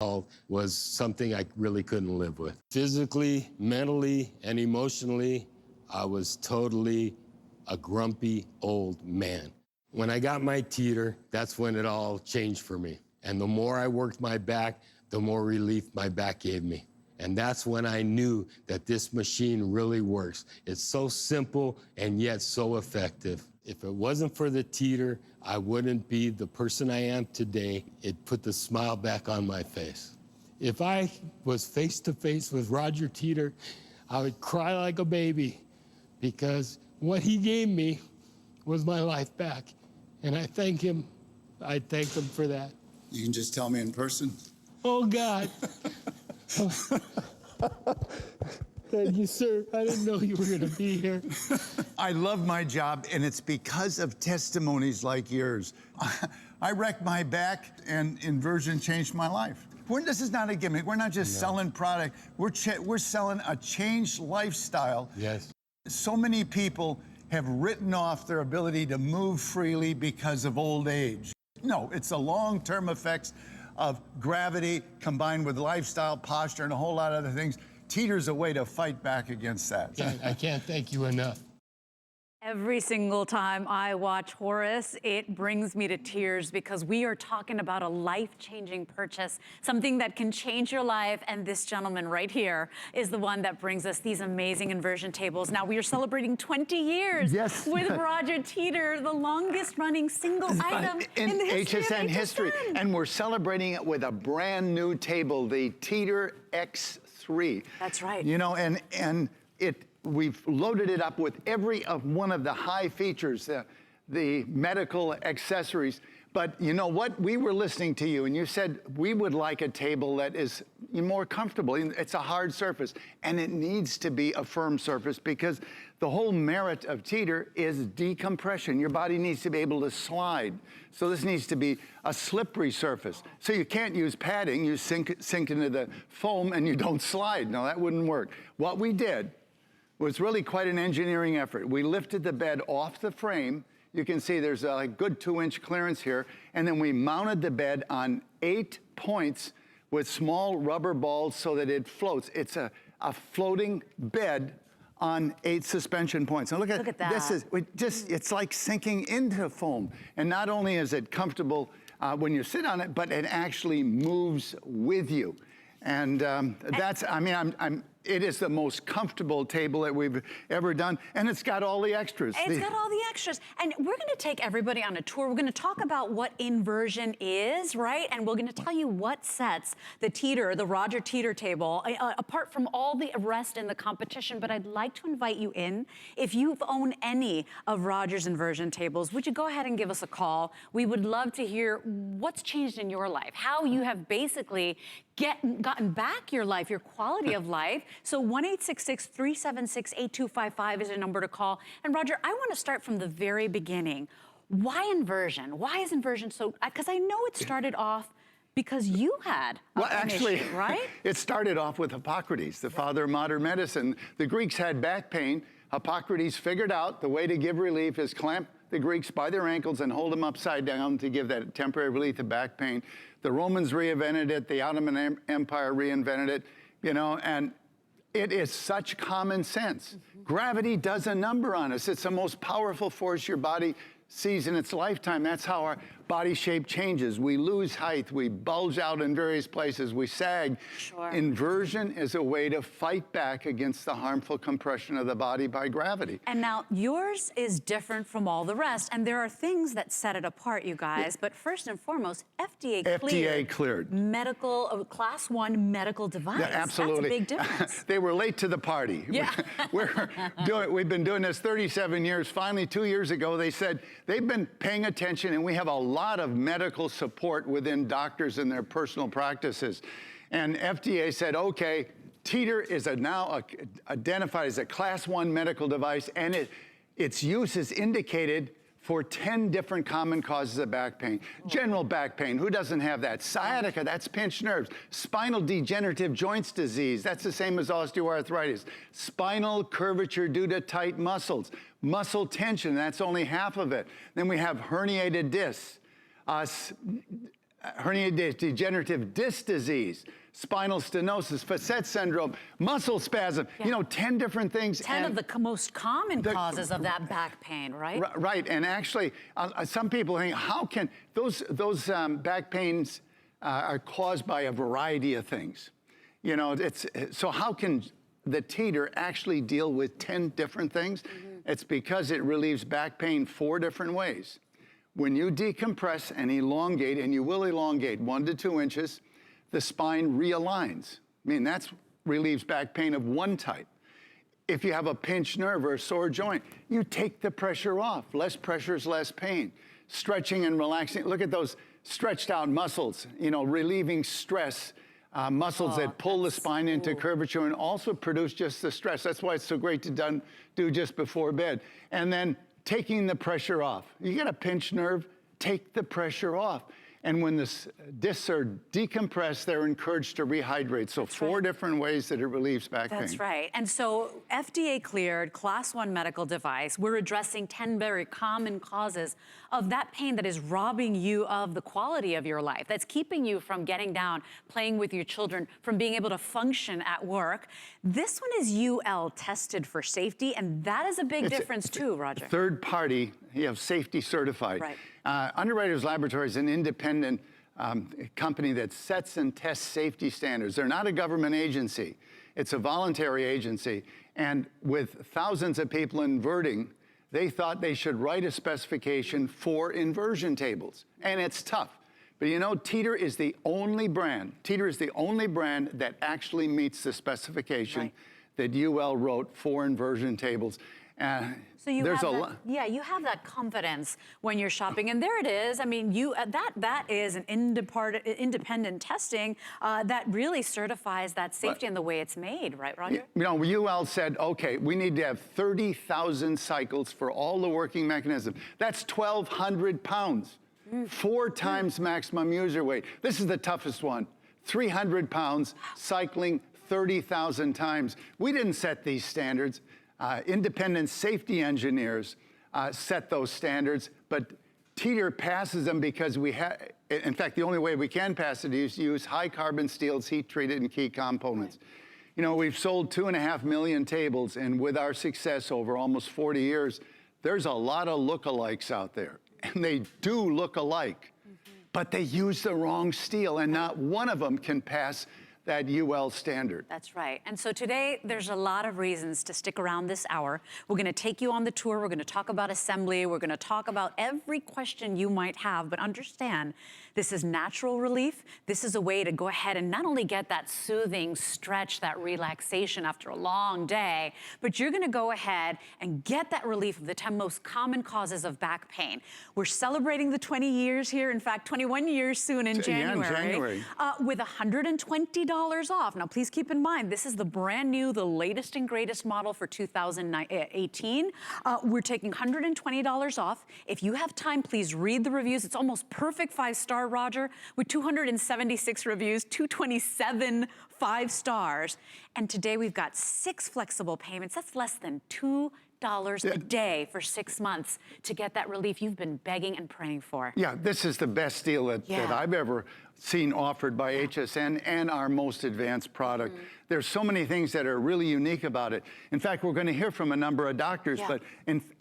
Was something I really couldn't live with. Physically, mentally, and emotionally, I was totally a grumpy old man. When I got my Teeter, that's when it all changed for me. And the more I worked my back, the more relief my back gave me. And that's when I knew that this machine really works. It's so simple and yet so effective. If it wasn't for the Teeter, I wouldn't be the person I am today. It put the smile back on my face. If I was face to face with Roger Teeter, I would cry like a baby because what he gave me was my life back. And I thank him. I thank him for that. You can just tell me in person. Oh, God. Thank you, sir. I didn't know you were going to be here. I love my job, and it's because of testimonies like yours. I wrecked my back, and Inversion changed my life. This is not a gimmick. We're not just selling product. We're selling a changed lifestyle. Yes. So many people have written off their ability to move freely because of old age. No, it's the long-term effects of gravity combined with lifestyle, posture, and a whole lot of other things. Teeter's a way to fight back against that. I can't thank you enough. Every single time I watch Horace, it brings me to tears because we are talking about a life-changing purchase, something that can change your life, and this gentleman right here is the one that brings us these amazing inversion tables. Now, we are celebrating 20 years with Roger Teeter, the longest-running single item in the HSN history. And we're celebrating it with a brand new table, the Teeter X3. That's right. You know, and we've loaded it up with every one of the high features, the medical accessories. But you know what? We were listening to you, and you said we would like a table that is more comfortable. It's a hard surface, and it needs to be a firm surface because the whole merit of Teeter is decompression. Your body needs to be able to slide. So this needs to be a slippery surface. So you can't use padding. You sink into the foam, and you don't slide. No, that wouldn't work. What we did was really quite an engineering effort. We lifted the bed off the frame. You can see there's a good 2-inch clearance here. And then we mounted the bed on 8 points with small rubber balls so that it floats. It's a floating bed on 8 suspension points. And look at that. It's like sinking into foam. And not only is it comfortable when you sit on it, but it actually moves with you. And it is the most comfortable table that we've ever done, and it's got all the extras. It's got all the extras. And we're gonna take everybody on a tour. We're gonna talk about what inversion is, right? And we're gonna tell you what sets the Teeter, the Roger Teeter table, apart from all the rest in the competition. But I'd like to invite you in. If you've owned any of Roger's inversion tables, would you go ahead and give us a call? We would love to hear what's changed in your life, how you have basically gotten back your life, your quality of life. So 1-866-376-8255 is a number to call. And Roger, I want to start from the very beginning. Why inversion? Why is inversion so, because I know it started off because you had an issue, right? It started off with Hippocrates, the father of modern medicine. The Greeks had back pain. Hippocrates figured out the way to give relief is clamp the Greeks by their ankles and hold them upside down to give that temporary relief of back pain. The Romans reinvented it, the Ottoman Empire reinvented it, you know, and it is such common sense. Gravity does a number on us. It's the most powerful force your body sees in its lifetime. That's how our body shape changes. We lose height, we bulge out in various places, we sag. Sure. Inversion is a way to fight back against the harmful compression of the body by gravity. And now yours is different from all the rest, and there are things that set it apart, you guys. But first and foremost, FDA cleared. Medical, class 1 medical device. Yeah, absolutely. That's a big difference. They were late to the party. Yeah. We've been doing this 37 years. Finally, 2 years ago, they said they've been paying attention, and we have a lot of medical support within doctors and their personal practices. And FDA said, okay, Teeter is now identified as a class 1 medical device, and its use is indicated for 10 different common causes of back pain. General back pain, who doesn't have that? Sciatica, that's pinched nerves. Spinal degenerative joints disease, that's the same as osteoarthritis. Spinal curvature due to tight muscles. Muscle tension, that's only half of it. Then we have herniated discs. herniated degenerative disc disease, spinal stenosis, facet syndrome, muscle spasm, you know, 10 different things. 10 of the most common causes of that back pain, right? Right, and actually, some people think, how can, those back pains are caused by a variety of things. You know, so how can the Teeter actually deal with 10 different things? It's because it relieves back pain 4 different ways. When you decompress and elongate, and you will elongate 1 to 2 inches, the spine realigns. I mean, that relieves back pain of one type. If you have a pinched nerve or a sore joint, you take the pressure off. Less pressure is less pain. Stretching and relaxing. Look at those stretched out muscles, you know, relieving stress. Muscles that pull the spine into curvature and also produce just the stress. That's why it's so great to do just before bed. And then taking the pressure off. You get a pinched nerve, take the pressure off. And when the discs are decompressed, they're encouraged to rehydrate. So 4 different ways that it relieves back pain. That's right. And so FDA cleared Class 1 medical device, we're addressing 10 very common causes of that pain that is robbing you of the quality of your life, that's keeping you from getting down, playing with your children, from being able to function at work. This one is UL tested for safety, and that is a big difference too, Roger. Third party, you have safety certified. Right. Underwriters Laboratories is an independent company that sets and tests safety standards. They're not a government agency. It's a voluntary agency. And with thousands of people inverting, they thought they should write a specification for inversion tables. And it's tough. But you know, Teeter is the only brand that actually meets the specification that UL wrote for inversion tables. So you have that confidence when you're shopping, and there it is. I mean, that is an independent testing that really certifies that safety and the way it's made, right, Roger? You know, UL said, okay, we need to have 30,000 cycles for all the working mechanisms. That's 1,200 pounds, 4 times maximum user weight. This is the toughest one, 300 pounds, cycling 30,000 times. We didn't set these standards. Independent safety engineers set those standards, but Teeter passes them because we have, in fact, the only way we can pass it is use high carbon steels, heat treated and key components. You know, we've sold 2.5 million tables, and with our success over almost 40 years, there's a lot of lookalikes out there, and they do look alike, but they use the wrong steel, and not one of them can pass that UL standard. That's right. And so today, there's a lot of reasons to stick around this hour. We're going to take you on the tour. We're going to talk about assembly. We're going to talk about every question you might have. But understand, this is natural relief. This is a way to go ahead and not only get that soothing stretch, that relaxation after a long day, but you're going to go ahead and get that relief of the 10 most common causes of back pain. We're celebrating the 20 years here. In fact, 21 years soon in January. Yeah, in January. With $120 off. Now, please keep in mind, this is the brand new, the latest and greatest model for 2018. We're taking $120 off. If you have time, please read the reviews. It's almost perfect 5-star, Roger, with 276 reviews, 227 5 stars. And today we've got 6 flexible payments. That's less than $2 a day for 6 months to get that relief you've been begging and praying for. Yeah, this is the best deal that I've ever seen offered by HSN and our most advanced product. There's so many things that are really unique about it. In fact, we're going to hear from a number of doctors, but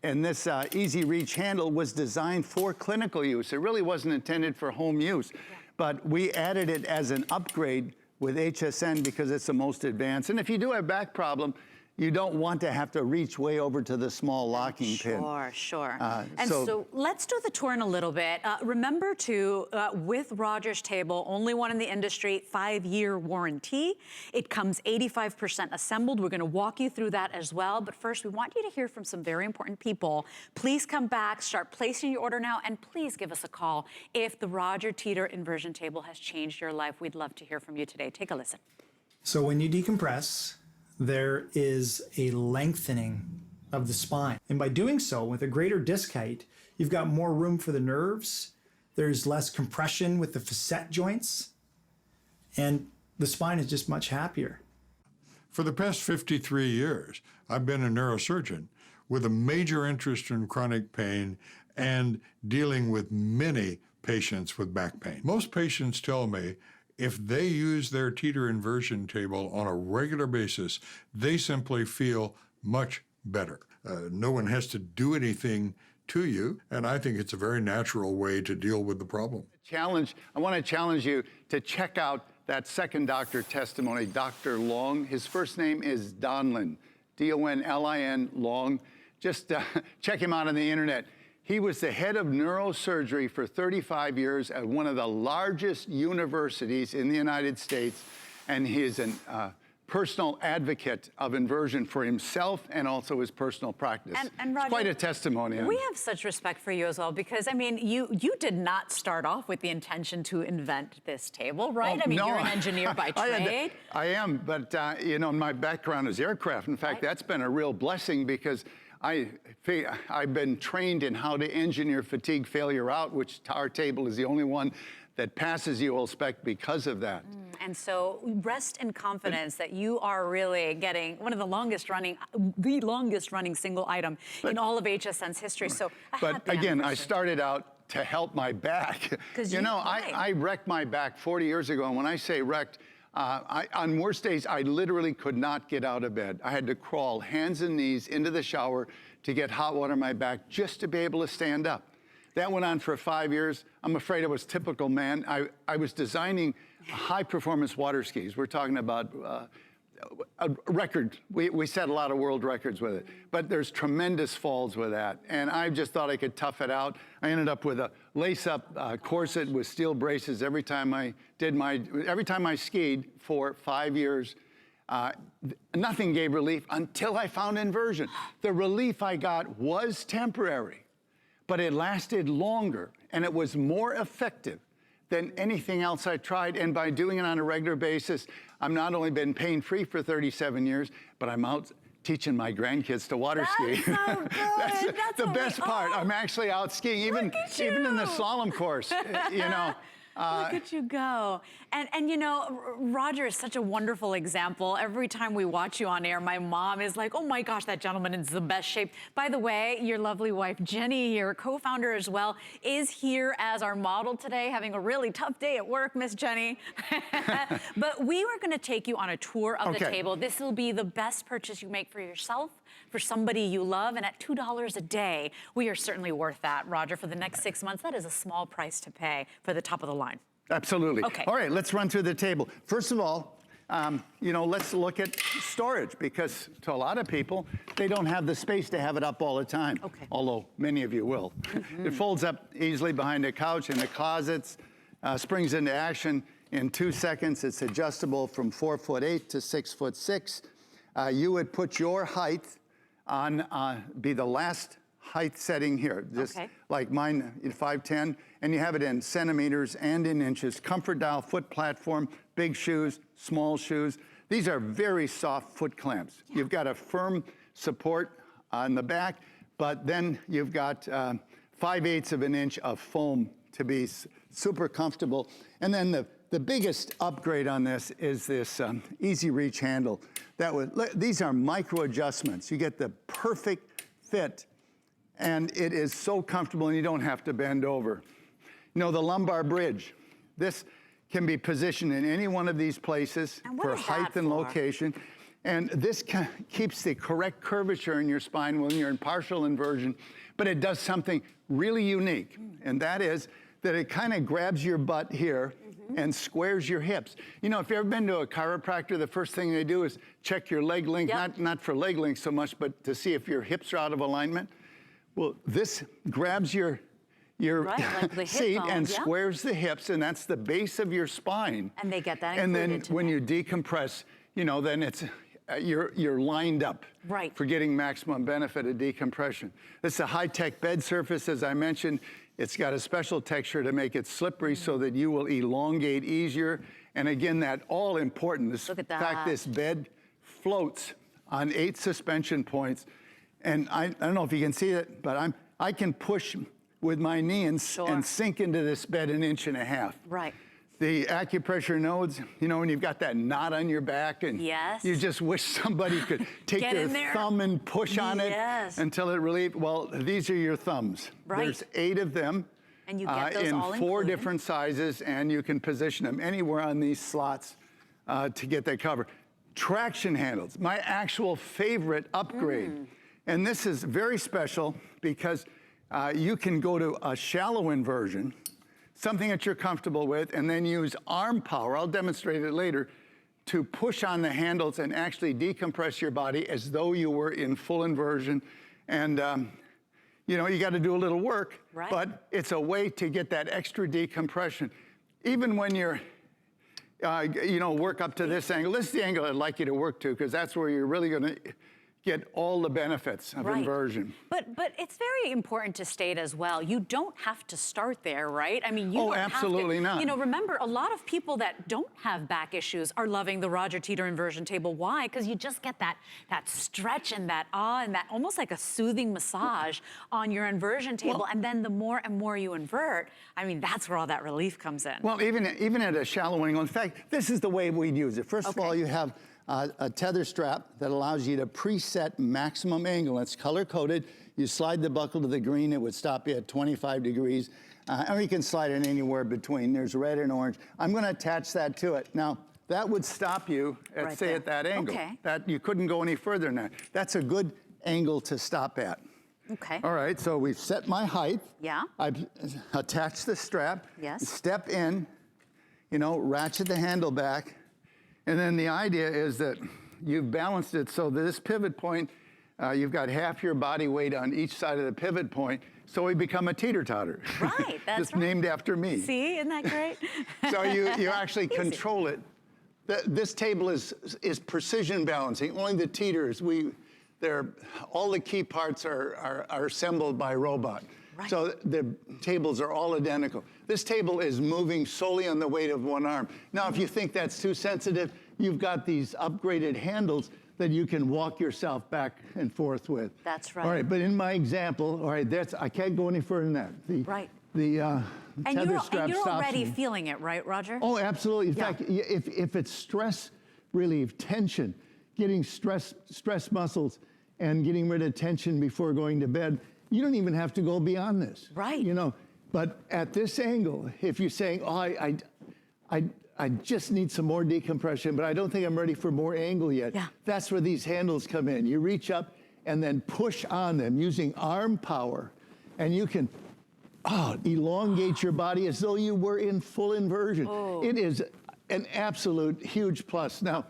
this Easy Reach handle was designed for clinical use. It really wasn't intended for home use, but we added it as an upgrade with HSN because it's the most advanced. And if you do have back problem, you don't want to have to reach way over to the small locking pin. Sure. And so let's do the tour in a little bit. Remember to, with Roger's table, only one in the industry, 5-year warranty. It comes 85% assembled. We're gonna walk you through that as well. But first, we want you to hear from some very important people. Please come back, start placing your order now, and please give us a call if the Roger Teeter inversion table has changed your life. We'd love to hear from you today. Take a listen. So when you decompress, there is a lengthening of the spine. And by doing so, with a greater disc height, you've got more room for the nerves, there's less compression with the facet joints, and the spine is just much happier. For the past 53 years, I've been a neurosurgeon with a major interest in chronic pain and dealing with many patients with back pain. Most patients tell me if they use their Teeter inversion table on a regular basis, they simply feel much better. No one has to do anything to you, and I think it's a very natural way to deal with the problem. I want to challenge you to check out that second doctor testimony, Dr. Long. His first name is Donlin, D-O-N-L-I-N, Long. Just check him out on the internet. He was the head of neurosurgery for 35 years at one of the largest universities in the United States, and he is a personal advocate of inversion for himself and also his personal practice. And Roger, it's quite a testimony. We have such respect for you as well, because I mean, you did not start off with the intention to invent this table, right? I mean, no. You're an engineer by trade. I am, but you know, my background is aircraft. In fact, that's been a real blessing, because I've been trained in how to engineer fatigue failure out, which our table is the only one that passes UL spec because of that. And so rest in confidence that you are really getting one of the longest running single item in all of HSN's history. So but again, I started out to help my back. You know, I wrecked my back 40 years ago, and when I say wrecked, on worst days, I literally could not get out of bed. I had to crawl hands and knees into the shower to get hot water on my back just to be able to stand up. That went on for 5 years. I'm afraid I was typical man. I was designing high-performance water skis. We're talking about a record. We set a lot of world records with it. But there's tremendous falls with that. And I just thought I could tough it out. I ended up with a lace-up corset with steel braces every time I skied for 5 years. Nothing gave relief until I found inversion. The relief I got was temporary, but it lasted longer, and it was more effective than anything else I tried. And by doing it on a regular basis, I've not only been pain-free for 37 years, but I'm out teaching my grandkids to water ski. So good. That's the best part. I'm actually out skiing, even in the slalom course, you know. Look at you go. And you know, Roger is such a wonderful example. Every time we watch you on air, my mom is like, oh my gosh, that gentleman is the best shape. By the way, your lovely wife, Jenny, your co-founder as well, is here as our model today, having a really tough day at work, Miss Jenny. But we were gonna take you on a tour of the table. This will be the best purchase you make for yourself, for somebody you love, and at $2 a day, we are certainly worth that, Roger. For the next 6 months, that is a small price to pay for the top of the line. Absolutely. Okay. All right, let's run through the table. First of all, you know, let's look at storage, because to a lot of people, they don't have the space to have it up all the time. Okay. Although many of you will. It folds up easily behind a couch, in the closets, springs into action in 2 seconds. It's adjustable from 4'8" to 6'6". You would put your height on, be the last height setting here, just like mine, 5'10", and you have it in centimeters and in inches. Comfort dial, foot platform, big shoes, small shoes. These are very soft foot clamps. You've got a firm support on the back, but then you've got 5/8 of an inch of foam to be super comfortable. And then the biggest upgrade on this is this easy reach handle. These are micro adjustments. You get the perfect fit, and it is so comfortable, and you don't have to bend over. You know, the lumbar bridge, this can be positioned in any one of these places for height and location. And this keeps the correct curvature in your spine when you're in partial inversion, but it does something really unique, and that is that it kind of grabs your butt here and squares your hips. You know, if you've ever been to a chiropractor, the first thing they do is check your leg length, not for leg length so much, but to see if your hips are out of alignment. Well, this grabs your seat and squares the hips, and that's the base of your spine. And they get that And then included when today. you decompress, you know, then it's you're lined up for getting maximum benefit of decompression. It's a high-tech bed surface, as I mentioned. It's got a special texture to make it slippery so that you will elongate easier. And again, that all important, the fact this bed floats on 8 suspension points. And I don't know if you can see it, but I can push with my knee and sink into this bed 1.5 inches. Right. The acupressure nodes, you know, when you've got that knot on your back and you just wish somebody could take their thumb and push on it until it relieves. Well, these are your thumbs. There's 8 of them. And you get those in all 4 included. different sizes, and you can position them anywhere on these slots to get that cover. Traction handles, my actual favorite upgrade. And this is very special because you can go to a shallow inversion, something that you're comfortable with, and then use arm power, I'll demonstrate it later, to push on the handles and actually decompress your body as though you were in full inversion. And you know, you got to do a little work, Right. but it's a way to get that extra decompression. Even when you're, you know, work up to this angle. This is the angle I'd like you to work to, because that's where you're really going to get all the benefits of Right. inversion. But it's very important to state as well, you don't have to start there, right? I mean, you Oh, don't have to, absolutely not. You know, remember, a lot of people that don't have back issues are loving the Roger Teeter inversion table. Why? Because you just get that stretch and that and that almost like a soothing massage on your inversion table. And then the more and more you invert, I mean, that's where all that relief comes in. Well, even at a shallow angle, in fact, this is the way we'd use it. First of all, you have a tether strap that allows you to preset maximum angle. It's color-coded. You slide the buckle to the green, it would stop you at 25 degrees. And you can slide it anywhere between. There's red and orange. I'm going to attach that to it. Now, that would stop you at, Right say, there. at that angle. Okay. That you couldn't go any further than that. That's a good angle to stop at. Okay. All right, so we've set my height. Yeah. I've attached the strap. Yes. Step in, you know, ratchet the handle back. And then the idea is that you've balanced it so that this pivot point, you've got half your body weight on each side of the pivot point, so we become a teeter-totter. Right, that's Just right. named after me. See, isn't that great? So you actually control it. This table is precision balancing. Only the teeters, all the key parts are assembled by robot. Right. So the tables are all identical. This table is moving solely on the weight of one arm. Now, if you think that's too sensitive, you've got these upgraded handles that you can walk yourself back and forth with. That's right. All right, but in my example, all right, I can't go any further than that. Right. The tether strap And you're stops already me. feeling it, right, Roger? Oh, absolutely. In Yeah. fact, if it's stress relief, tension, getting stress muscles and getting rid of tension before going to bed, you don't even have to go beyond this. Right. You know, but at this angle, if you're saying, oh, I just need some more decompression, but I don't think I'm ready for more angle yet. Yeah. That's where these handles come in. You reach up and then push on them using arm power, and you can elongate your body as though you were in full inversion. Oh. It is an absolute huge plus. Now,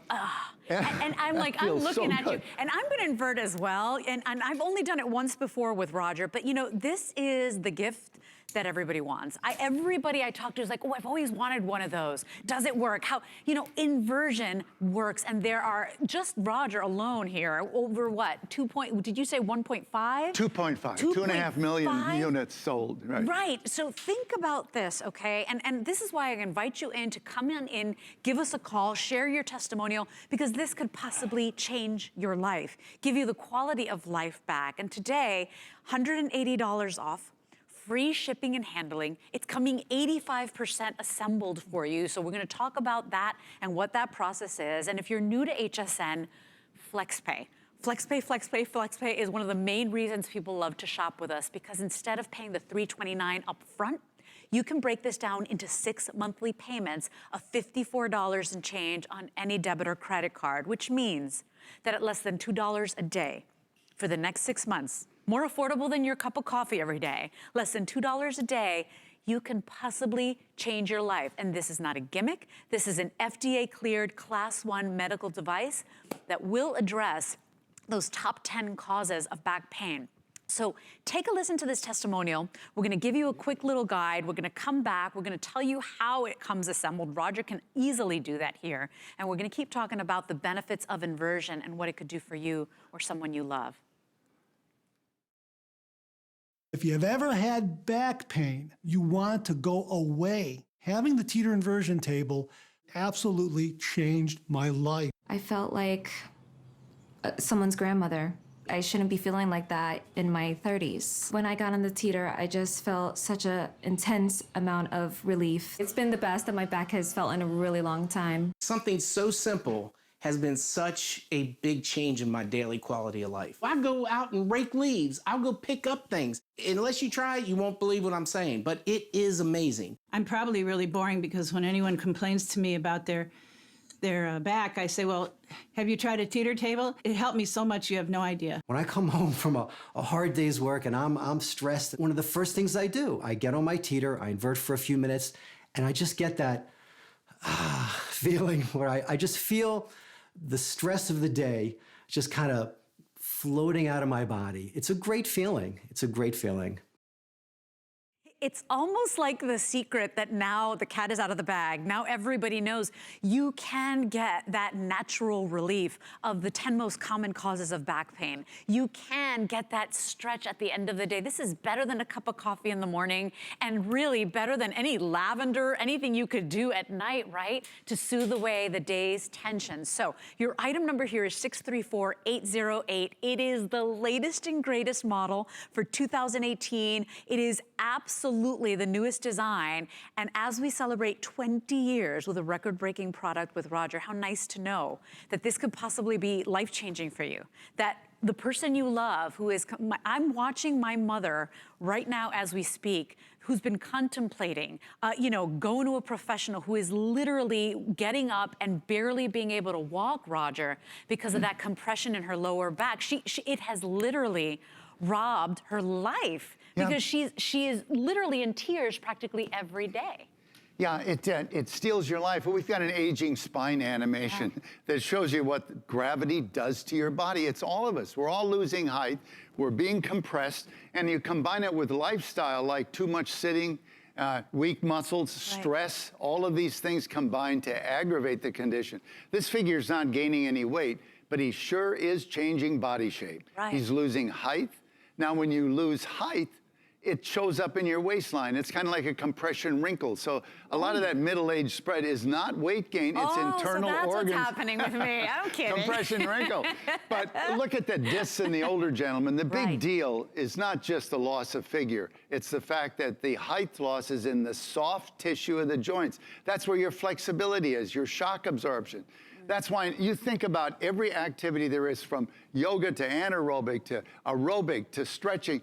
And I'm like, I'm feels looking so at you, good. and I'm gonna invert as well. And I've only done it once before with Roger, but you know, this is the gift that everybody wants. Everybody I talk to is like, oh, I've always wanted one of those. Does it work? How, you know, inversion works, and there are, just Roger alone here, over what, did you say 1.5? 2.5, 2.5 million 2.5? units sold, right? Right, so think about this, okay? And this is why I invite you in to come in, give us a call, share your testimonial, because this could possibly change your life, give you the quality of life back. And today, $180 off, free shipping and handling. It's coming 85% assembled for you. So we're gonna talk about that and what that process is. And if you're new to HSN, FlexPay. FlexPay is one of the main reasons people love to shop with us, because instead of paying the $329 up front, you can break this down into 6 monthly payments of $54 and change on any debit or credit card, which means that at less than $2 a day for the next 6 months, more affordable than your cup of coffee every day, less than $2 a day, you can possibly change your life. And this is not a gimmick. This is an FDA-cleared Class 1 medical device that will address those top 10 causes of back pain. So take a listen to this testimonial. We're gonna give you a quick little guide. We're gonna come back. We're gonna tell you how it comes assembled. Roger can easily do that here. And we're gonna keep talking about the benefits of inversion and what it could do for you or someone you love. If you've ever had back pain, you want to go away. Having the Teeter inversion table absolutely changed my life. I felt like someone's grandmother. I shouldn't be feeling like that in my 30s. When I got on the Teeter, I just felt such an intense amount of relief. It's been the best that my back has felt in a really long time. Something so simple has been such a big change in my daily quality of life. I go out and rake leaves. I'll go pick up things. Unless you try it, you won't believe what I'm saying, but it is amazing. I'm probably really boring because when anyone complains to me about their back, I say, well, have you tried a teeter table? It helped me so much you have no idea. When I come home from a hard day's work and I'm stressed, one of the first things I do, I get on my teeter, I invert for a few minutes, and I just get that feeling where I just feel the stress of the day just kind of floating out of my body. It's a great feeling. It's a great feeling. It's almost like the secret that now the cat is out of the bag. Now everybody knows you can get that natural relief of the 10 most common causes of back pain. You can get that stretch at the end of the day. This is better than a cup of coffee in the morning, and really better than any lavender, anything you could do at night, right? To soothe away the day's tension. So your item number here is 634808. It is the latest and greatest model for 2018. It is absolutely the newest design. And as we celebrate 20 years with a record-breaking product with Roger, how nice to know that this could possibly be life-changing for you. That the person you love who is, I'm watching my mother right now as we speak, who's been contemplating, going to a professional who is literally getting up and barely being able to walk, Roger, because of that compression in her lower back. It has literally robbed her life. Yeah. Because she is literally in tears practically every day. Yeah, it steals your life. We've got an aging spine animation that shows you what gravity does to your body. It's all of us. We're all losing height. We're being compressed. And you combine it with lifestyle like too much sitting, weak muscles, stress, all of these things combine to aggravate the condition. This figure's not gaining any weight, but he sure is changing body shape. Right. He's losing height. Now, when you lose height, it shows up in your waistline. It's kind of like a compression wrinkle. So a lot of that middle-age spread is not weight gain, it's internal so that's organs. What's happening with me. I'm kidding. Compression wrinkle. But look at the discs in the older gentleman. The big deal is not just the loss of figure. It's the fact that the height loss is in the soft tissue of the joints. That's where your flexibility is, your shock absorption. That's why you think about every activity there is, from yoga to anaerobic to aerobic to stretching.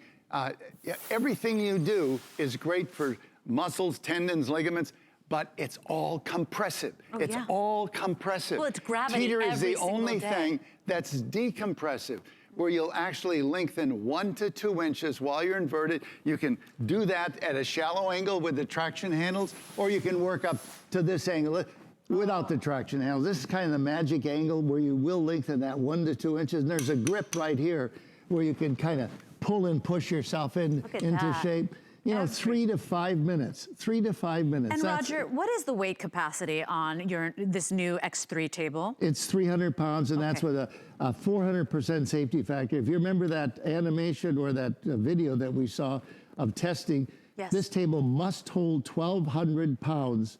Everything you do is great for muscles, tendons, ligaments, but it's all compressive. It's all compressive. Well, it's gravity Teeter is every the single only day. thing that's decompressive, where you'll actually lengthen 1 to 2 inches while you're inverted. You can do that at a shallow angle with the traction handles, or you can work up to this angle without the traction handles. This is kind of the magic angle where you will lengthen that 1 to 2 inches. And there's a grip right here where you can kind of pull and push yourself into shape. You know, 3 to 5 minutes. 3 to 5 minutes. And Roger, what is the weight capacity on this new X3 table? It's 300 pounds, and that's with a 400% safety factor. If you remember that animation or that video that we saw of testing, this table must hold 1,200 pounds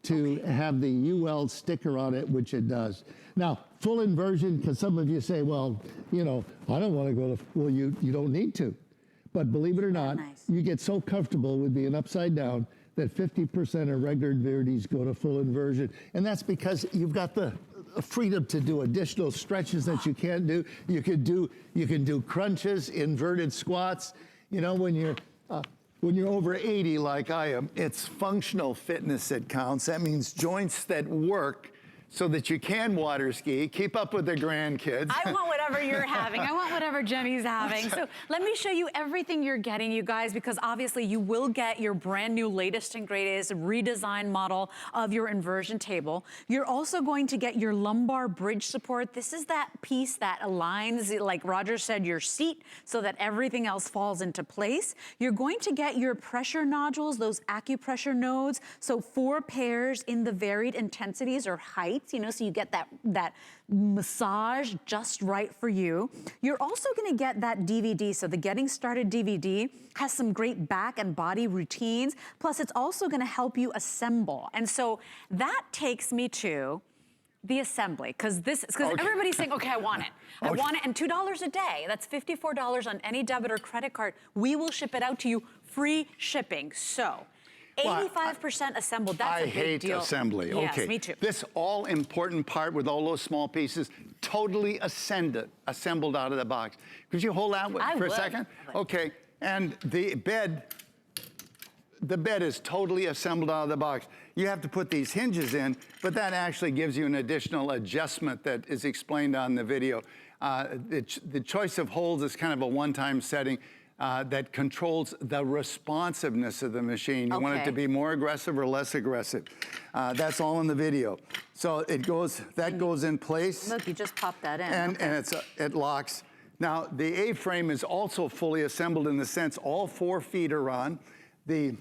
to have the UL sticker on it, which it does. Now, full inversion, because some of you say, well, I don't want to go to, well, you don't need to. But believe it or not, you get so comfortable with being upside down that 50% of regular inverties go to full inversion. And that's because you've got the freedom to do additional stretches that you can't do. You can do crunches, inverted squats. When you're over 80 like I am, it's functional fitness that counts. That means joints that work so that you can water ski, keep up with the grandkids. I want whatever you're having. I want whatever Jimmy's having. So let me show you everything you're getting, you guys, because obviously you will get your brand new latest and greatest redesigned model of your inversion table. You're also going to get your lumbar bridge support. This is that piece that aligns, like Roger said, your seat so that everything else falls into place. You're going to get your pressure nodules, those acupressure nodes. So 4 pairs in the varied intensities or heights. So you get that massage just right for you. You're also gonna get that DVD. So the Getting Started DVD has some great back and body routines. Plus it's also gonna help you assemble. And so that takes me to the assembly, because everybody's saying, okay, I want it. I want it, and $2 a day. That's $54 on any debit or credit card. We will ship it out to you, free shipping. So 85% assembled, that's a big hate deal. assembly. Yes, Okay. me too. This all important part with all those small pieces, totally assembled out of the box. Could you hold that for a second? Okay. And the bed is totally assembled out of the box. You have to put these hinges in, but that actually gives you an additional adjustment that is explained on the video. The choice of holds is kind of a one-time setting that controls the responsiveness of the machine. You want it to be more aggressive or less aggressive. That's all in the video. So that goes in place. Look, you just pop that in. And it locks. Now, the A-frame is also fully assembled in the sense all 4 feet are on. The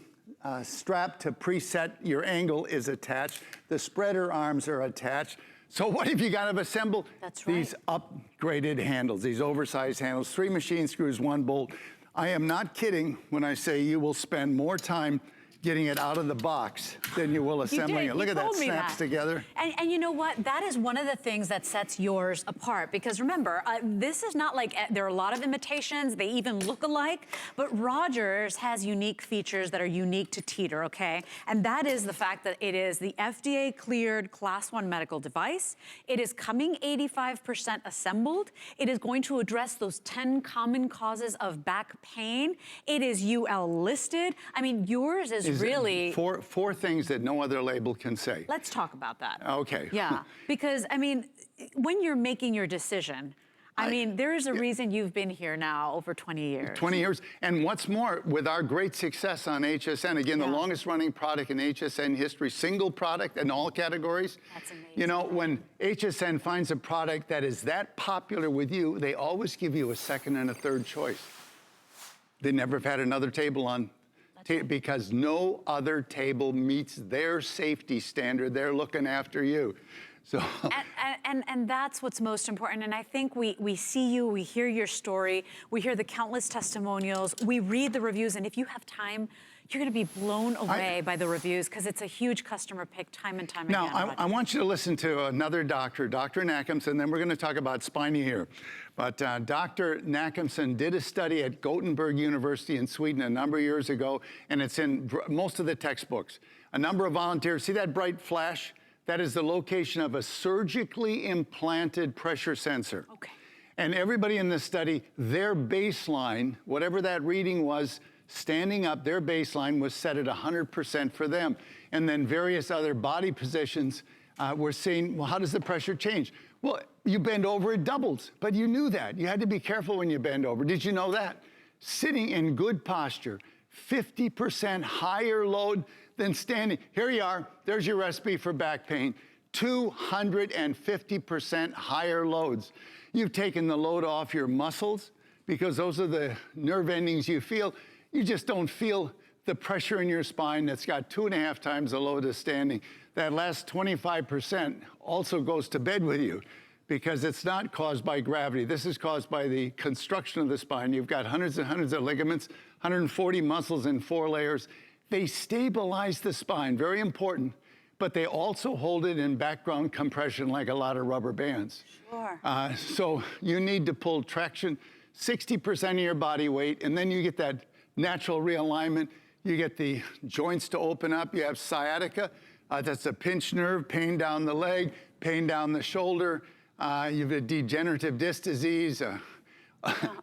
strap to preset your angle is attached. The spreader arms are attached. So what have you got to assemble? That's right. These upgraded handles, these oversized handles, 3 machine screws, 1 bolt. I am not kidding when I say you will spend more time getting it out of the box than you will assembling it. Look at that, snaps together. And you know what? That is one of the things that sets yours apart, because remember, this is not like, there are a lot of imitations, they even look alike, but Rogers has unique features that are unique to Teeter, okay? And that is the fact that it is the FDA cleared Class 1 medical device. It is coming 85% assembled. It is going to address those 10 common causes of back pain. It is UL listed. I mean, yours is really four things that no other label can say. Let's talk about that. Okay. Yeah, because I mean, when you're making your decision, I mean, there is a reason you've been here now over 20 years. 20 years. And what's more, with our great success on HSN, again, the longest running product in HSN history, single product in all categories. That's amazing. You know, when HSN finds a product that is that popular with you, they always give you a second and a third choice. They never have had another table on because no other table meets their safety standard. They're looking after you. So. And that's what's most important. And I think we see you, we hear your story, we hear the countless testimonials, we read the reviews, and if you have time, you're going to be blown away by the reviews, because it's a huge customer pick time and time again. Now, I want you to listen to another doctor, Dr. Nackimson, then we're going to talk about spiny here. But Dr. Nackimson did a study at Gothenburg University in Sweden a number of years ago, and it's in most of the textbooks. A number of volunteers, see that bright flash? That is the location of a surgically implanted pressure sensor. Okay. And everybody in this study, their baseline, whatever that reading was, standing up, their baseline was set at 100% for them. And then various other body positions were seeing, well, how does the pressure change? Well, you bend over, it doubles. But you knew that. You had to be careful when you bend over. Did you know that? Sitting in good posture, 50% higher load than standing. Here you are. There's your recipe for back pain. 250% higher loads. You've taken the load off your muscles, because those are the nerve endings you feel. You just don't feel the pressure in your spine that's got 2.5 times the load of standing. That last 25% also goes to bed with you, because it's not caused by gravity. This is caused by the construction of the spine. You've got hundreds and hundreds of ligaments, 140 muscles in 4 layers. They stabilize the spine, very important, but they also hold it in background compression like a lot of rubber bands. Sure. So you need to pull traction, 60% of your body weight, and then you get that natural realignment. You get the joints to open up. You have sciatica. That's a pinched nerve, pain down the leg, pain down the shoulder. You have a degenerative disc disease,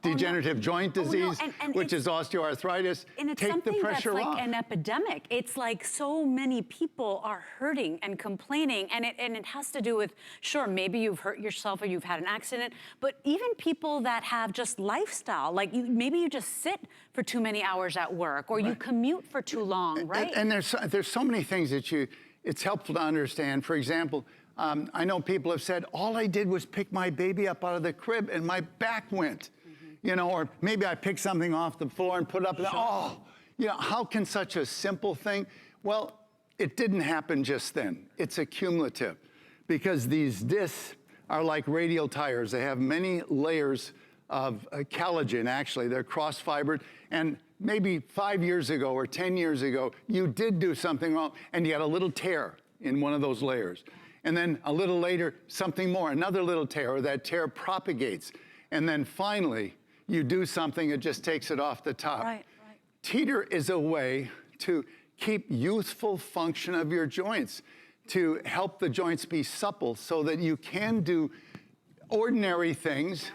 degenerative joint disease, which is osteoarthritis. And it's Take something the pressure that's like off. an epidemic. It's like so many people are hurting and complaining, and it has to do with, sure, maybe you've hurt yourself or you've had an accident, but even people that have just lifestyle, like maybe you just sit for too many hours at work, or you commute for too long, right? And there's so many things that it's helpful to understand. For example, I know people have said, all I did was pick my baby up out of the crib and my back went, you know, or maybe I picked something off the floor and put it up and, oh, you know, how can such a simple thing? Well, it didn't happen just then. It's accumulative, because these discs are like radial tires. They have many layers of collagen, actually. They're cross-fibered, and maybe 5 years ago or 10 years ago, you did do something wrong and you had a little tear in one of those layers. And then a little later, something more, another little tear, or that tear propagates. And then finally, you do something, it just takes it off the top. Right. Teeter is a way to keep youthful function of your joints, to help the joints be supple so that you can do ordinary things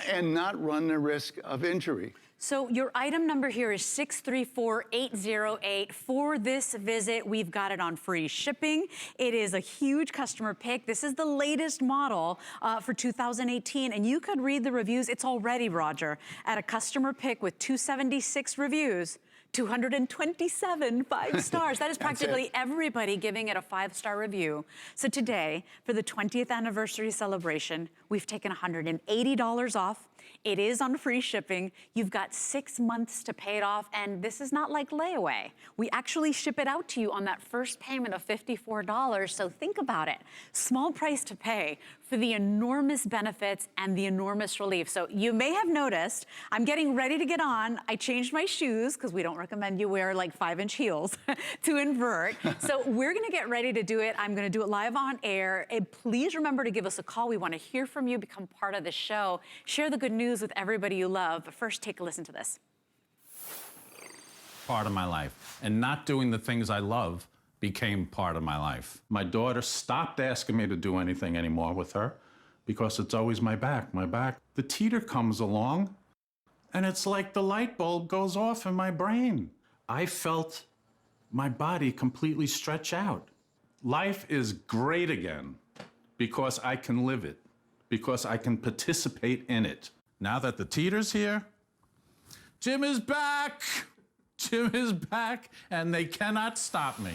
and not run the risk of injury. So your item number here is 634808. For this visit, we've got it on free shipping. It is a huge customer pick. This is the latest model for 2018, and you could read the reviews. It's already, Roger, at a customer pick with 276 reviews. 227 5 stars. That is practically everybody giving it a 5-star review. So today, for the 20th anniversary celebration, we've taken $180 off. It is on free shipping. You've got 6 months to pay it off, and this is not like layaway. We actually ship it out to you on that first payment of $54, so think about it. Small price to pay for the enormous benefits and the enormous relief. So you may have noticed, I'm getting ready to get on. I changed my shoes, because we don't recommend you wear like 5-inch heels to invert. So we're gonna get ready to do it. I'm gonna do it live on air. And please remember to give us a call. We wanna hear from you, become part of the show. Share the good news with everybody you love. But first, take a listen to this. Part of my life. And not doing the things I love became part of my life. My daughter stopped asking me to do anything anymore with her because it's always my back, my back. The Teeter comes along and it's like the light bulb goes off in my brain. I felt my body completely stretch out. Life is great again because I can live it, because I can participate in it. Now that the Teeter's here, Jim is back. Jim is back, and they cannot stop me.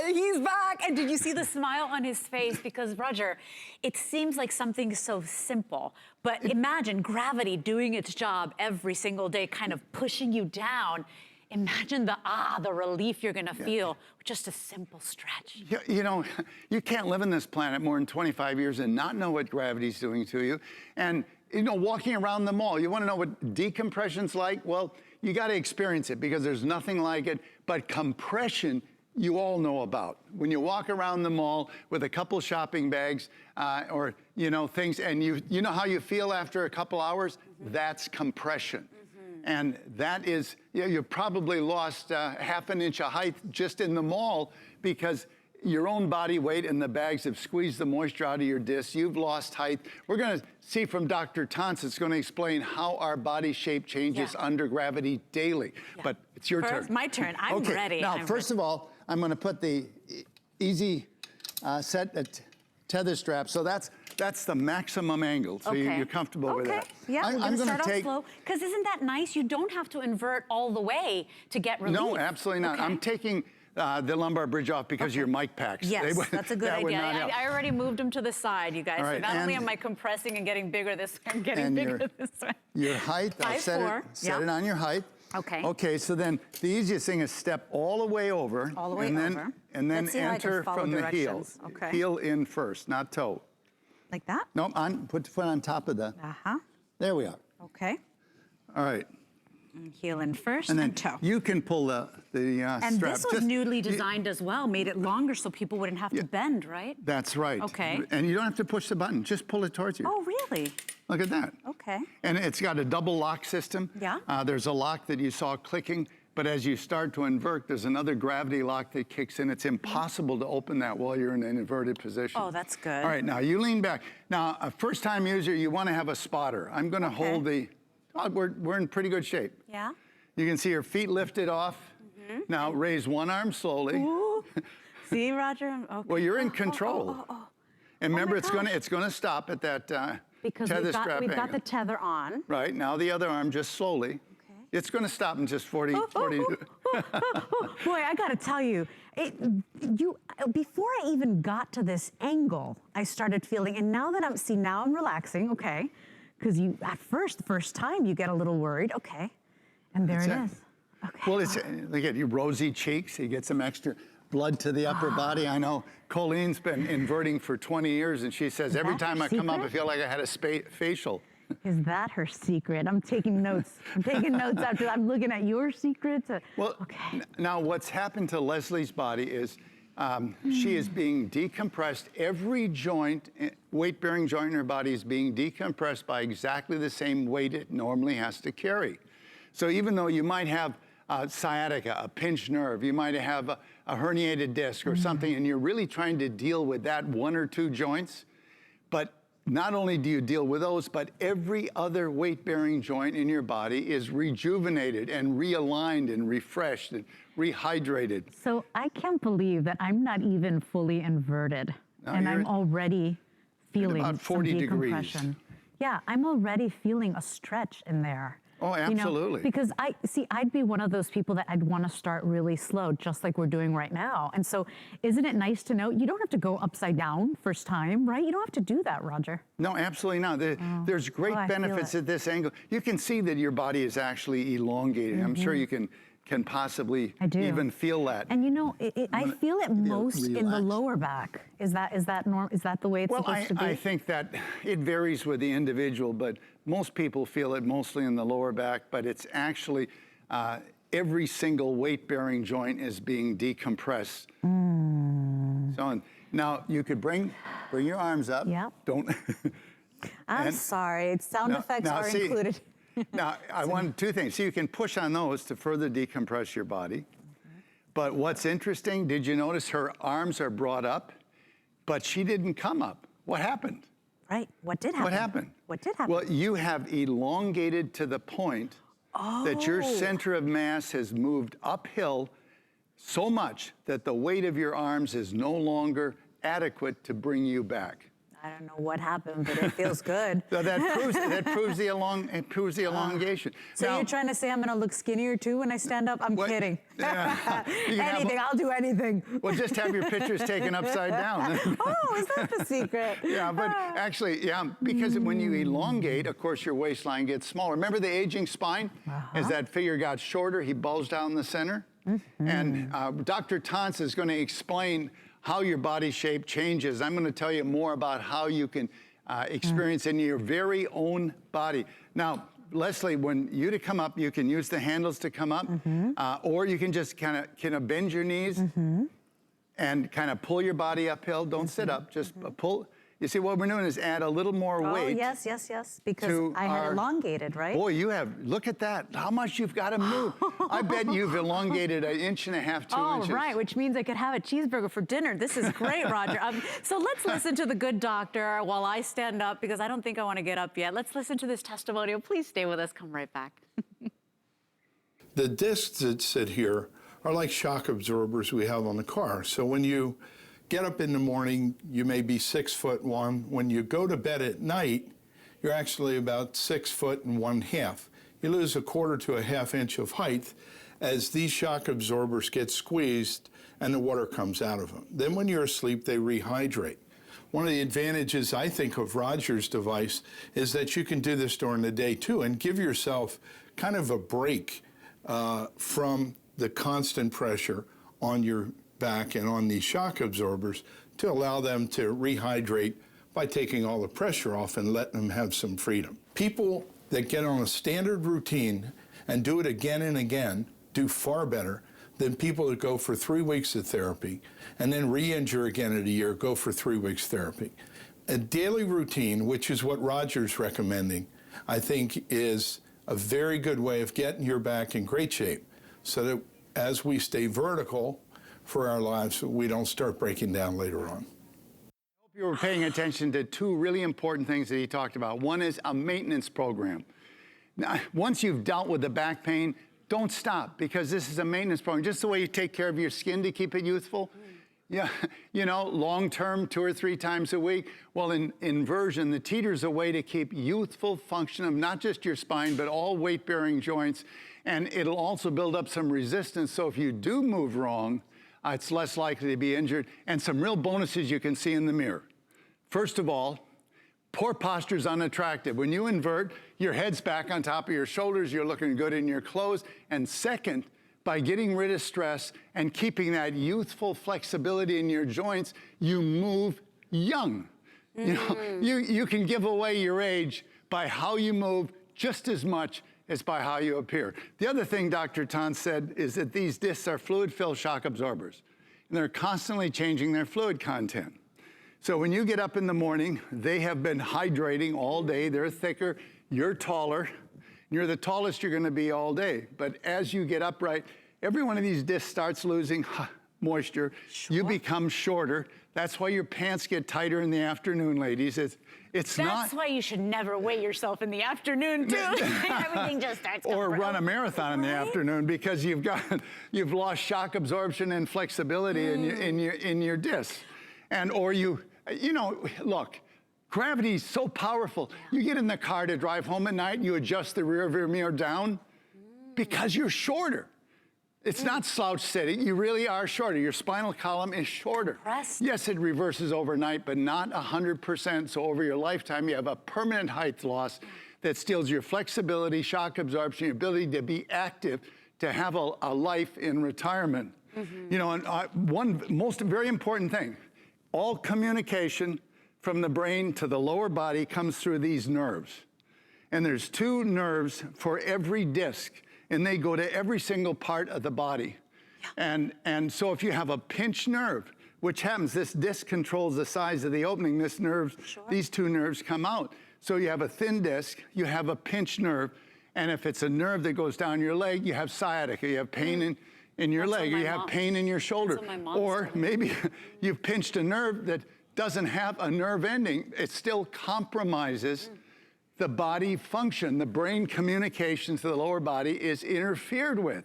He's back, and did you see the smile on his face? Because, Roger, it seems like something so simple, but imagine gravity doing its job every single day, kind of pushing you down. Imagine the relief you're gonna feel with just a simple stretch. You know, you can't live on this planet more than 25 years and not know what gravity's doing to you. And, you know, walking around the mall, you wanna know what decompression's like? Well, you gotta experience it because there's nothing like it, but compression, you all know about. When you walk around the mall with a couple shopping bags or, you know, things, and you know how you feel after a couple hours? That's compression. And that is, you probably lost half an inch of height just in the mall because your own body weight and the bags have squeezed the moisture out of your discs. You've lost height. We're gonna see from Dr. Tons, it's gonna explain how our body shape changes under gravity daily. But it's your turn. My turn, I'm ready. Now, first of all, I'm gonna put the easy set tether strap. So that's the maximum angle. So you're comfortable with that. Yeah, I'm gonna start off slow. Because isn't that nice? You don't have to invert all the way to get relief. No, absolutely not. I'm taking the lumbar bridge off because of your mic packs. Yes, that's a good idea. I already moved them to the side, you guys. Right, so not only am I compressing and getting bigger this way, I'm getting bigger this way. Your height, I'll set it on your height. Okay. Okay, so then the easiest thing is step all the way over. All the way over. And then enter from the heel. Okay. Heel in first, not toe. Like that? No, put the foot on top of the. There we are. Okay. All right. Heel in first and then toe. You can pull the and strap. This was newly designed as well, made it longer so people wouldn't have to bend, right? That's right. Okay. And you don't have to push the button, just pull it towards you. Oh, really? Look at that. Okay. And it's got a double lock system. Yeah. There's a lock that you saw clicking, but as you start to invert, there's another gravity lock that kicks in. It's impossible to open that while you're in an inverted position. Oh, that's good. All right, now you lean back. Now, a first-time user, you want to have a spotter. I'm going to hold the, we're in pretty good shape. Yeah. You can see your feet lifted off. Now raise one arm slowly. Ooh. See, Roger? Okay. Well, you're in control. And remember, it's gonna stop at that because tether strap we've got the tether on. Right, now the other arm just slowly. Okay. It's gonna stop in just 40. Boy, I gotta tell you, before I even got to this angle, I started feeling, and now that I'm relaxing, okay? Because the first time you get a little worried, okay. And there it is. Okay. Well, look at you, rosy cheeks. You get some extra blood to the upper body. I know Colleen's been inverting for 20 years, and she says, every time I come up, I feel like I had a facial. Is that her secret? I'm taking notes. I'm taking notes after I'm looking at your secrets. Well, now what's happened to Leslie's body is she is being decompressed. Every joint, weight-bearing joint in her body is being decompressed by exactly the same weight it normally has to carry. So even though you might have sciatica, a pinched nerve. You might have a herniated disc or something, and you're really trying to deal with that one or two joints. But not only do you deal with those, but every other weight-bearing joint in your body is rejuvenated and realigned and refreshed and rehydrated. So I can't believe that I'm not even fully inverted, and I'm already feeling about 40 some degrees. decompression. Yeah, I'm already feeling a stretch in there. Oh, absolutely. Because I'd be one of those people that I'd want to start really slow, just like we're doing right now. And so isn't it nice to know you don't have to go upside down first time, right? You don't have to do that, Roger. No, absolutely not. There's great benefits at this angle. You can see that your body is actually elongated. I'm sure you can possibly even feel that. And I feel it most in the lower back. Is that the way it's supposed to be? I think that it varies with the individual, but most people feel it mostly in the lower back, but it's actually every single weight-bearing joint is being decompressed. So now you could bring your arms up. Yep. Don't. I'm sorry. Sound effects are included. Now, I want two things. So you can push on those to further decompress your body. But what's interesting, did you notice her arms are brought up, but she didn't come up? What happened? Right. What did happen? What happened? What did happen? Well, you have elongated to the point that your center of mass has moved uphill so much that the weight of your arms is no longer adequate to bring you back. I don't know what happened, but it feels good. So that proves the elongation. So now, you're trying to say I'm going to look skinnier too when I stand up? I'm kidding. Anything, I'll do anything. Well, just have your pictures taken upside down. Oh, is that the secret? Yeah, but actually, because when you elongate, of course, your waistline gets smaller. Remember the aging spine? As that figure got shorter, he bulged out in the center. And Dr. Tons is going to explain how your body shape changes. I'm going to tell you more about how you can experience in your very own body. Now, Leslie, when you to come up, you can use the handles to come up, or you can just kind of bend your knees and kind of pull your body uphill. Don't sit up, just pull. You see, what we're doing is add a little more weight. Oh, yes, because I had elongated, right? Boy, look at that, how much you've got to move. I bet you've elongated 1.5 inches, 2 inches. Oh, right, which means I could have a cheeseburger for dinner. This is great, Roger. So let's listen to the good doctor while I stand up, because I don't think I want to get up yet. Let's listen to this testimonial. Please stay with us. Come right back. The discs that sit here are like shock absorbers we have on the car. So when you get up in the morning, you may be 6'1". When you go to bed at night, you're actually about 6'1½". You lose 1/4 to 1/2 inch of height as these shock absorbers get squeezed and the water comes out of them. Then when you're asleep, they rehydrate. One of the advantages, I think, of Roger's device is that you can do this during the day too and give yourself kind of a break from the constant pressure on your back and on these shock absorbers to allow them to rehydrate by taking all the pressure off and letting them have some freedom. People that get on a standard routine and do it again and again do far better than people that go for 3 weeks of therapy and then re-injure again in a year, go for 3 weeks therapy. A daily routine, which is what Roger's recommending, I think is a very good way of getting your back in great shape so that as we stay vertical for our lives, we don't start breaking down later on. I hope you were paying attention to two really important things that he talked about. One is a maintenance program. Now, once you've dealt with the back pain, don't stop, because this is a maintenance program. Just the way you take care of your skin to keep it youthful. Yeah, long-term, 2 or 3 times a week. Well, in inversion, the teeter's a way to keep youthful function of not just your spine, but all weight-bearing joints. And it'll also build up some resistance, so if you do move wrong, it's less likely to be injured. And some real bonuses you can see in the mirror. First of all, poor posture is unattractive. When you invert, your head's back on top of your shoulders, you're looking good in your clothes. And second, by getting rid of stress and keeping that youthful flexibility in your joints, you move young. You can give away your age by how you move just as much as by how you appear. The other thing Dr. Tons said is that these discs are fluid-filled shock absorbers, and they're constantly changing their fluid content. So when you get up in the morning, they have been hydrating all day. They're thicker, you're taller, You're the tallest you're going to be all day. But as you get upright, every one of these discs starts losing moisture. Sure. You become shorter. That's why your pants get tighter in the afternoon, ladies. That's why you should never weigh yourself in the afternoon, too. Everything just starts going or run a marathon in the afternoon because you've lost shock absorption and flexibility in your discs. And or you know, look, gravity is so powerful. You get in the car to drive home at night, you adjust the rear view mirror down because you're shorter. It's not slouch sitting. You really are shorter. Your spinal column is shorter. Yes, it reverses overnight, but not 100%. So over your lifetime, you have a permanent height loss that steals your flexibility, shock absorption, your ability to be active, to have a life in retirement. You know, and one most very important thing, all communication from the brain to the lower body comes through these nerves. And there's 2 nerves for every disc, and they go to every single part of the body. Yeah. And so if you have a pinched nerve, which happens, this disc controls the size of the opening, these 2 nerves come out. So you have a thin disc, you have a pinched nerve, and if it's a nerve that goes down your leg, you have sciatica, you have pain in your leg, or you have pain in your shoulder. Or maybe you've pinched a nerve that doesn't have a nerve ending. It still compromises the body function. The brain communication to the lower body is interfered with.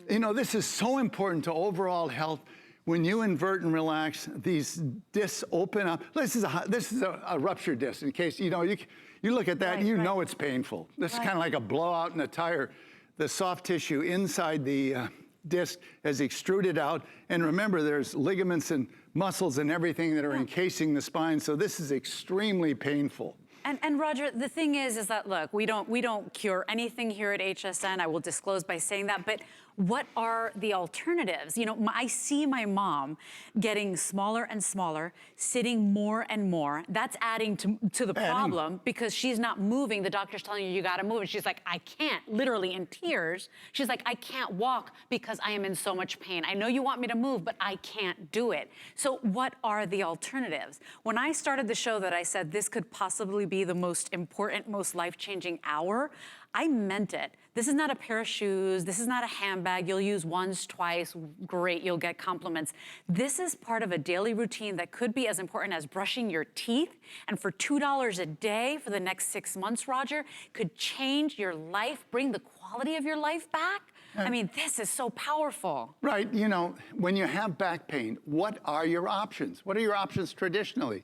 You know, this is so important to overall health. When you invert and relax, these discs open up. This is a ruptured disc. In case, you know, you look at that, you know it's painful. This is kind of like a blowout in a tire. The soft tissue inside the disc has extruded out. And remember, there's ligaments and muscles and everything that are encasing the spine. So this is extremely painful. And Roger, the thing is that, look, we don't cure anything here at HSN. I will disclose by saying that, but what are the alternatives? You know, I see my mom getting smaller and smaller, sitting more and more. That's adding to the problem because she's not moving. The doctor's telling you gotta move. And she's like, I can't, literally in tears. She's like, I can't walk because I am in so much pain. I know you want me to move, but I can't do it. So what are the alternatives? When I started the show that I said this could possibly be the most important, most life-changing hour, I meant it. This is not a pair of shoes. This is not a handbag you'll use once, twice, great, you'll get compliments. This is part of a daily routine that could be as important as brushing your teeth. And for $2 a day for the next 6 months, Roger, could change your life, bring the quality of your life back. I mean, this is so powerful. Right, you know, when you have back pain, what are your options? What are your options traditionally?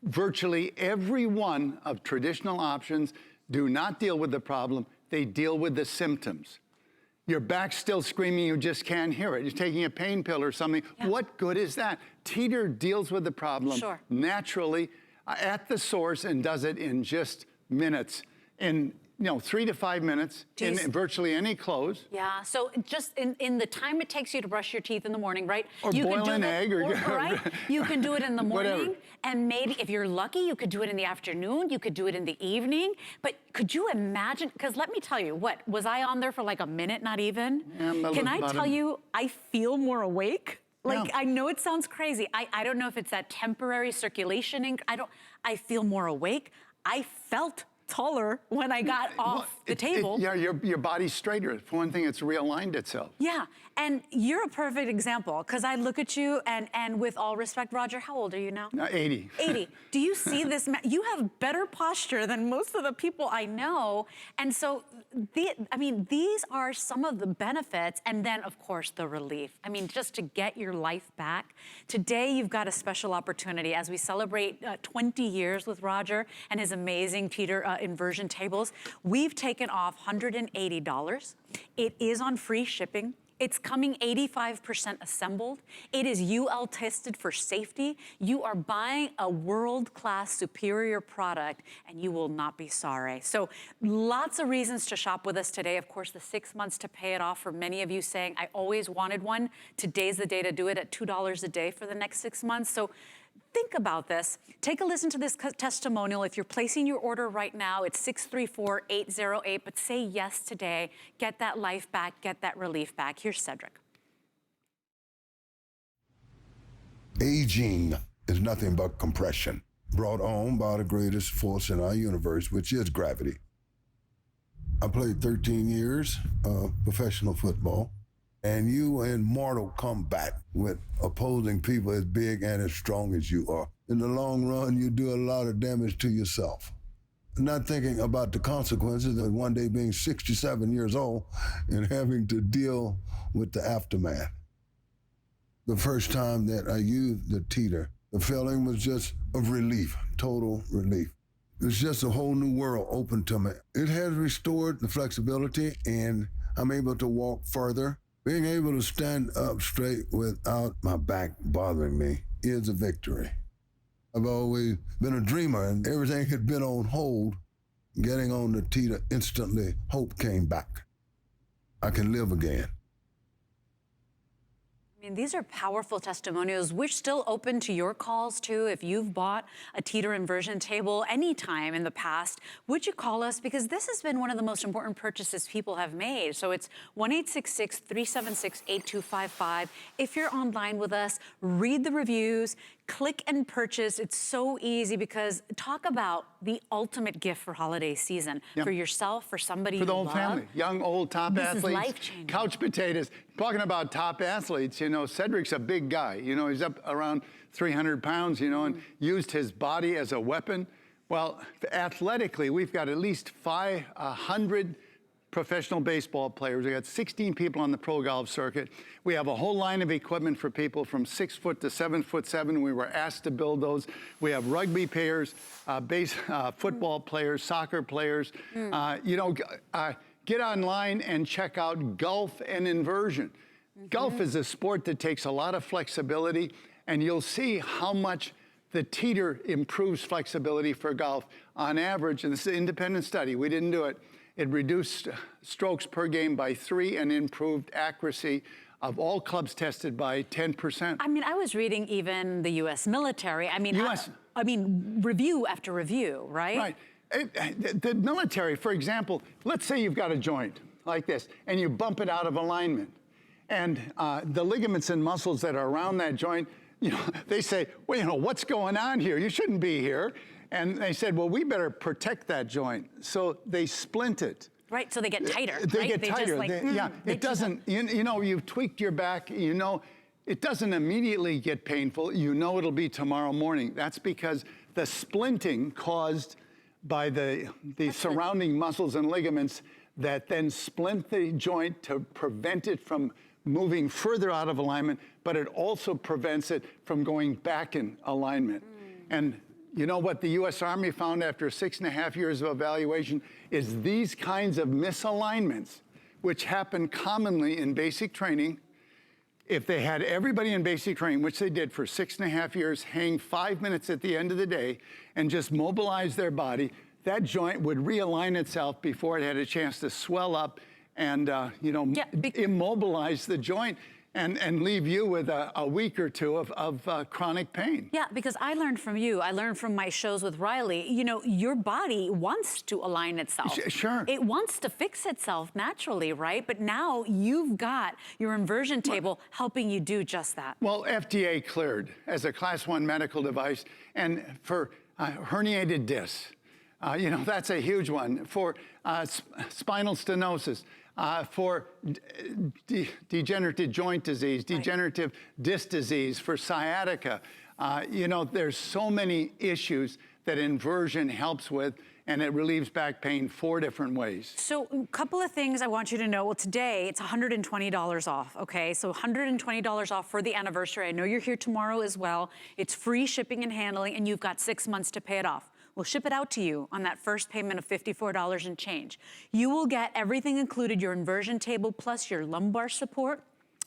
Virtually every one of traditional options do not deal with the problem, they deal with the symptoms. Your back's still screaming, you just can't hear it. You're taking a pain pill or something. Yeah. What good is that? Teeter deals with the problem naturally at the source and does it in just minutes. In 3 to 5 minutes in virtually any clothes. Yeah, so just in the time it takes you to brush your teeth in the morning, right? Or boil an egg. Right? You can do it in the morning, and maybe if you're lucky, you could do it in the afternoon, you could do it in the evening. But could you imagine, because let me tell you, was I on there for like a minute, not even? Yeah, can I tell you, I feel more awake? Like, I know it sounds crazy. I don't know if it's that temporary circulation. I feel more awake. I felt taller when I got off the table. Your body's straighter. For one thing, it's realigned itself. Yeah, and you're a perfect example because I look at you and with all respect, Roger, how old are you now? 80. 80. Do you see this? You have better posture than most of the people I know. And so, these are some of the benefits. And then, of course, the relief. I mean, just to get your life back. Today, you've got a special opportunity as we celebrate 20 years with Roger and his amazing Teeter inversion tables. We've taken off $180. It is on free shipping. It's coming 85% assembled. It is UL tested for safety. You are buying a world-class superior product and you will not be sorry. So lots of reasons to shop with us today. Of course, the 6 months to pay it off for many of you saying, I always wanted one. Today's the day to do it at $2 a day for the next 6 months. So think about this. Take a listen to this testimonial. If you're placing your order right now, it's 634-808, but say yes today. Get that life back, get that relief back. Here's Cedric. Aging is nothing but compression, brought on by the greatest force in our universe, which is gravity. I played 13 years of professional football, and you in mortal combat with opposing people as big and as strong as you are. In the long run, you do a lot of damage to yourself. Not thinking about the consequences of one day being 67 years old and having to deal with the aftermath. The first time that I used the teeter, the feeling was just of relief, total relief. It's just a whole new world open to me. It has restored the flexibility, and I'm able to walk further. Being able to stand up straight without my back bothering me is a victory. I've always been a dreamer, and everything had been on hold. Getting on the teeter, instantly, hope came back. I can live again. I mean, these are powerful testimonials. We're still open to your calls, too. If you've bought a teeter inversion table anytime in the past, would you call us? Because this has been one of the most important purchases people have made. So it's 1-866-376-8255. If you're online with us, read the reviews, click and purchase. It's so easy, because talk about the ultimate gift for holiday season. Yep. For yourself, for somebody for the you whole love. family, young, old, top athletes, This is life-changing. couch potatoes. Talking about top athletes, you know, Cedric's a big guy. You know, he's up around 300 pounds, you know, and used his body as a weapon. Well, athletically, we've got at least 500 professional baseball players. We got 16 people on the pro golf circuit. We have a whole line of equipment for people from 6 foot to 7'7". We were asked to build those. We have rugby players, football players, soccer players. You know, get online and check out golf and inversion. Golf is a sport that takes a lot of flexibility, and you'll see how much the teeter improves flexibility for golf. On average, and this is an independent study, we didn't do it, it reduced strokes per game by 3 and improved accuracy of all clubs tested by 10%. I mean, I was reading even the U.S. military. I mean, I mean, review after review, right? Right. The military, for example, let's say you've got a joint like this, and you bump it out of alignment. And the ligaments and muscles that are around that joint, you know, they say, well, you know, what's going on here? You shouldn't be here. And they said, well, we better protect that joint. So they splint it. Right, so they get tighter. They right? get tighter. Just like, Yeah, it doesn't, you know, you've tweaked your back, you know, it doesn't immediately get painful. You know it'll be tomorrow morning. That's because the splinting caused by the surrounding muscles and ligaments that then splint the joint to prevent it from moving further out of alignment, but it also prevents it from going back in alignment. And you know what the U.S. Army found after 6.5 years of evaluation is these kinds of misalignments, which happen commonly in basic training. If they had everybody in basic training, which they did for 6.5 years, hang 5 minutes at the end of the day and just mobilize their body, that joint would realign itself before it had a chance to swell up and you know, immobilize the joint and leave you with a week or two of chronic pain. Yeah, because I learned from you. I learned from my shows with Riley. You know, your body wants to align itself. Sure. It wants to fix itself naturally, right? But now you've got your inversion table helping you do just that. Well, FDA cleared as a Class 1 medical device, and for herniated discs, you know, that's a huge one. For spinal stenosis, for degenerative joint disease, degenerative disc disease, for sciatica. You know, there's so many issues that inversion helps with, and it relieves back pain 4 different ways. So a couple of things I want you to know. Well, today it's $120 off, okay? So $120 off for the anniversary. I know you're here tomorrow as well. It's free shipping and handling, and you've got 6 months to pay it off. We'll ship it out to you on that first payment of $54 and change. You will get everything included, your inversion table plus your lumbar support.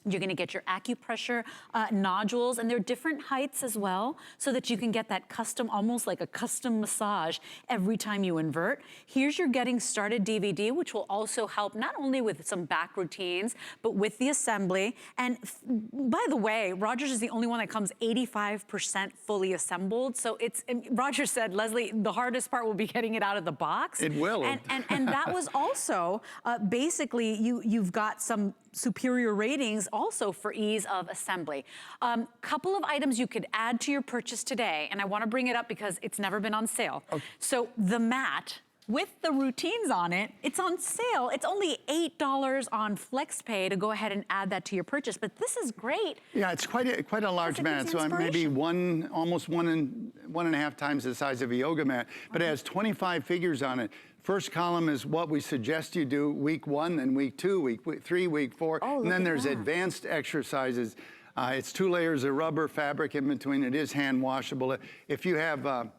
You're gonna get your acupressure nodules, and they're different heights as well, so that you can get that custom, almost like a custom massage every time you invert. Here's your Getting Started DVD, which will also help not only with some back routines, but with the assembly. And by the way, Rogers is the only one that comes 85% fully assembled. So it's, Roger said, Leslie, the hardest part will be getting it out of the box. It will. And that was also, basically, you've got some superior ratings also for ease of assembly. Couple of items you could add to your purchase today, and I want to bring it up because it's never been on sale. Okay. So the mat, with the routines on it. It's on sale. It's only $8 on FlexPay to go ahead and add that to your purchase. But this is great. Yeah, it's quite a large mat. So maybe almost one and a half times the size of a yoga mat. But it has 25 figures on it. First column is what we suggest you do week 1, then week 2, week 3, week 4. And then there's advanced exercises. It's 2 layers of rubber fabric in between. It is hand washable. If you have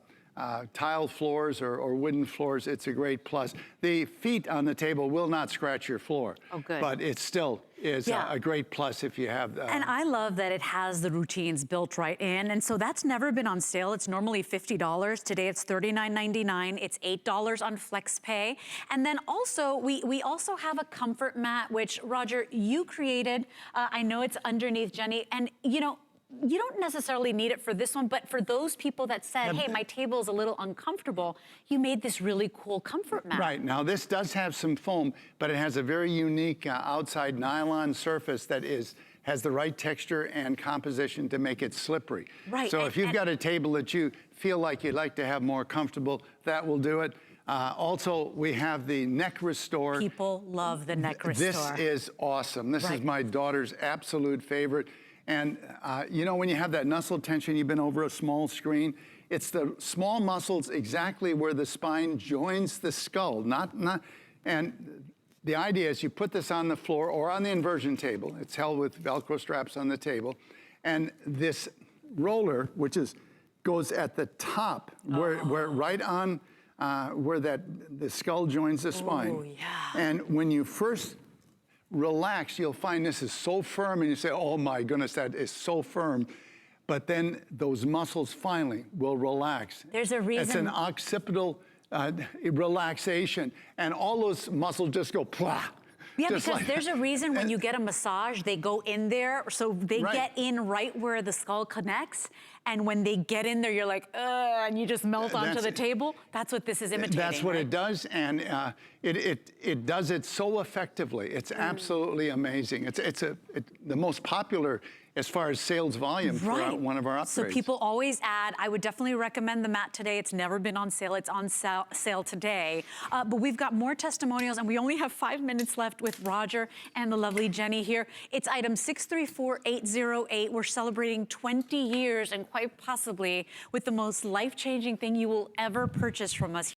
tiled floors or wooden floors, it's a great plus. The feet on the table will not scratch your floor. Oh, good. But it still is a great plus if you have and I love that it has the routines built right in. And so that's never been on sale. It's normally $50. Today it's $39.99. It's $8 on FlexPay. And then also, we also have a comfort mat, which, Roger, you created. I know it's underneath Jenny. And, you know, you don't necessarily need it for this one, but for those people that said, hey, my table is a little uncomfortable, you made this really cool comfort mat. Right. Now, this does have some foam, but it has a very unique outside nylon surface that has the right texture and composition to make it slippery. Right. So if you've got a table that you feel like you'd like to have more comfortable, that will do it. Also, we have the neck restore. People love the neck restore. This is awesome. This is my daughter's absolute favorite. And you know, when you have that muscle tension, you've been over a small screen, it's the small muscles exactly where the spine joins the skull, and the idea is you put this on the floor or on the inversion table. It's held with Velcro straps on the table. And this roller, which goes at the top, where right on where the skull joins the spine. Oh, yeah. And when you first relax, you'll find this is so firm, and you say, oh my goodness, that is so firm. But then those muscles finally will relax. There's a reason. It's an occipital relaxation, and all those muscles just go plah. Yeah, because there's a reason when you get a massage, they go in there, so they get in right where the skull connects, and when they get in there, you're like, and you just melt onto the table. That's what this is imitating. That's what it does, and it does it so effectively. It's absolutely amazing. It's the most popular as far as sales volume for one of our upgrades. So people always add. I would definitely recommend the mat today. It's never been on sale. It's on sale today. But we've got more testimonials, and we only have 5 minutes left with Roger and the lovely Jenny here. It's item 634808. We're celebrating 20 years, and quite possibly with the most life-changing thing you will ever purchase from us.